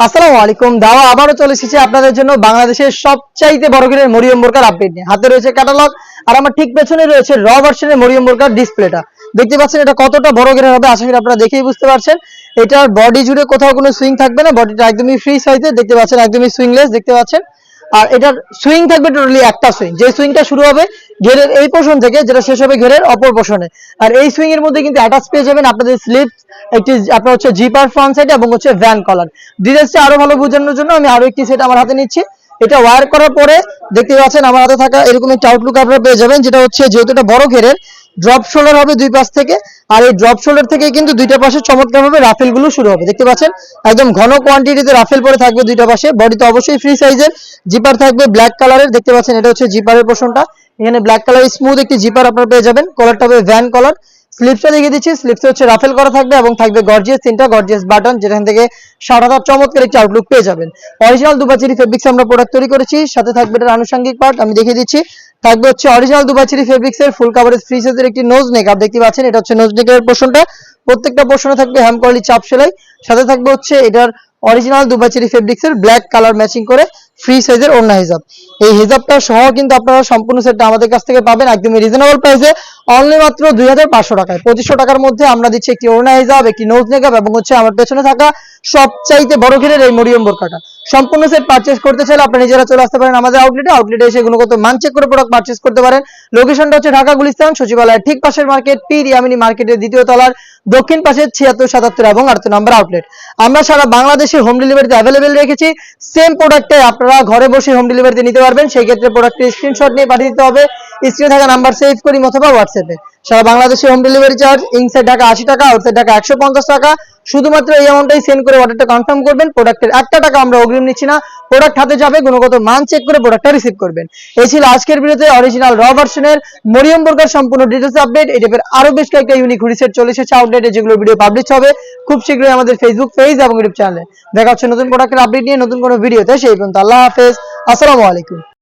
আসসালামু আলাইকুম। দাওয়া আবারও চলে এসেছে আপনাদের জন্য বাংলাদেশের সবচাইতে বড় গ্রেডের মরিয়ম বোরকার আপডেট নিয়ে। হাতে রয়েছে ক্যাটালগ, আর আমার ঠিক পেছনে রয়েছে র ভার্সনের মরিয়ম বোরকার ডিসপ্লেটা। দেখতে পাচ্ছেন এটা কতটা বড় গ্রেড হবে, আশা করি আপনারা দেখেই বুঝতে পারছেন। এটার বডি জুড়ে কোথাও কোনো সুইং থাকবে না, বডিটা একদমই ফ্রি সাইজে দেখতে পাচ্ছেন, একদমই সুইংলেস দেখতে পাচ্ছেন। আর এটার সুইং থাকবে টোটালি একটা সুইং, যে সুইংটা শুরু হবে ঘেরের এই পোর্শন থেকে, যেটা শেষ হবে ঘেরের অপর পোর্শনে। আর এই সুইং এর মধ্যে কিন্তু অ্যাটাচ পেয়ে যাবেন আপনাদের স্লিপস, একটি আপনার হচ্ছে জিপার ফ্রন্ট সাইড এবং হচ্ছে ভ্যান কলার। ডিটেইলসটা আরো ভালো বোঝানোর জন্য আমি আরো একটি সেট আমার হাতে নিচ্ছি। এটা ওয়্যার করার পরে দেখতে পাচ্ছেন আমার হাতে থাকা এরকম একটা আউটলুক আপনারা পেয়ে যাবেন, যেটা হচ্ছে যেহেতু এটা বড় ঘেরের, ড্রপ শোল্ডার হবে দুই পাশ থেকে। আর এই ড্রপ শোল্ডার থেকে কিন্তু দুইটা পাশে চমৎকার ভাবে রাফেল গুলো শুরু হবে। দেখতে পাচ্ছেন একদম ঘন কোয়ান্টিটিতে রাফেল পরে থাকবে দুইটা পাশে। বডিতে অবশ্যই ফ্রি সাইজের, জিপার থাকবে ব্ল্যাক কালারের। দেখতে পাচ্ছেন এটা হচ্ছে জিপারের পোর্শনটা, এখানে ব্ল্যাক কালারের স্মুথ একটি জিপার আপনারা পেয়ে যাবেন। কলারটা হবে ভ্যান কলার। স্লিপসটা দেখিয়ে দিচ্ছি, স্লিপসে হচ্ছে রাফেল করা থাকবে এবং থাকবে গর্জিয়াস তিনটা গর্জিয়াস বাটন, যেখান থেকে সারাটা চমৎকার একটি আউটলুক পেয়ে যাবেন। অরিজিনাল দুবাচেরি ফেব্রিক্স আমরা প্রোডাক্ট তৈরি করেছি, সাথে থাকবে এটার আনুষঙ্গিক পার্ট আমি দেখিয়ে দিচ্ছি। থাকবে হচ্ছে অরিজিনাল দুবাচেরি ফেব্রিক্স এর ফুল কাভারেজ ফ্রি সাইজের একটি নোজ নেক। আর দেখতে পাচ্ছেন এটা হচ্ছে নোজ নেকের পোর্শনটা, প্রত্যেকটা পোর্শনে থাকবে হ্যাম কোয়ালিটি চাপ সেলাই। সাথে থাকবে হচ্ছে এটার অরিজিনাল দুবাচেরি ফেব্রিক্স এর ব্ল্যাক কালার ম্যাচিং করে ফ্রি সাইজের ওড়না হিজাব। এই হিজাবটা সহ কিন্তু আপনারা সম্পূর্ণ সেটটা আমাদের কাছ থেকে পাবেন একদমই রিজনেবল প্রাইসে, অনলি মাত্র 2500 টাকায়। 2500 টাকার মধ্যে আমরা দিচ্ছি একটি ওড়না হিজাব, একটি নোজ নেকআপ এবং হচ্ছে আমার পেছনে থাকা সবচাইতে বড় ঘেরের এই মরিয়ম বোরকাটা। সম্পূর্ণ সেট পারচেজ করতে চাইলে আপনারা নিজেরা চলে আসতে পারেন আমাদের আউটলেটে এসে গুণগত মান চেক করে প্রোডাক্ট পারচেজ করতে পারেন। লোকেশনটা হচ্ছে ঢাকা গুলিস্তান সচিবালয়ের ঠিক পাশের মার্কেট, পীর ইয়ামিনী মার্কেটের দ্বিতীয় তলার দক্ষিণ পাশে 76, 77 এবং 78 নম্বর আউটলেট। আমরা সারা বাংলাদেশে হোম ডেলিভারিতে অ্যাভেলেবেল রেখেছি। সেম প্রোডাক্টে আপনারা ঘরে বসে হোম ডেলিভারিতে নিতে পারবেন। সেই ক্ষেত্রে প্রোডাক্টের স্ক্রিনশট নিয়ে পাঠিয়ে দিতে হবে স্ক্রিনে থাকা নাম্বার সেভ করি অথবা হোয়াটসঅ্যাপে। সারা বাংলাদেশে home delivery charge inside Dhaka 80 টাকা, আউটসাইড ঢাকা 150 টাকা। শুধুমাত্র এই অ্যামাউন্টটাই সেন্ড করে অর্ডারটা কনফার্ম করবেন। প্রোডাক্টের 1 টাকা আমরা অগ্রিম নিচ্ছি না, প্রোডাক্ট হাতে যাবে, গুণগত মান চেক করে প্রোডাক্টটা রিসিভ করবেন। এই ছিল আজকের ভিডিওতে অরিজিনাল র ভার্সনের মরিয়ম বোরকার সম্পূর্ণ ডিটেইলস আপডেট। এই টাইপের আরো বেশ কয়েকটা ইউনিক হুডি সেট চলে এসেছে আউটলেটে, যেগুলো ভিডিও পাবলিশ হবে খুব শীঘ্রই আমাদের ফেসবুক পেজ এবং ইউটিউব চ্যানেলে। দেখা হচ্ছে নতুন প্রোডাক্টের আপডেট নিয়ে নতুন কোনো ভিডিওতে। সেই পর্যন্ত আল্লাহ হাফেজ, আসসালামু আলাইকুম।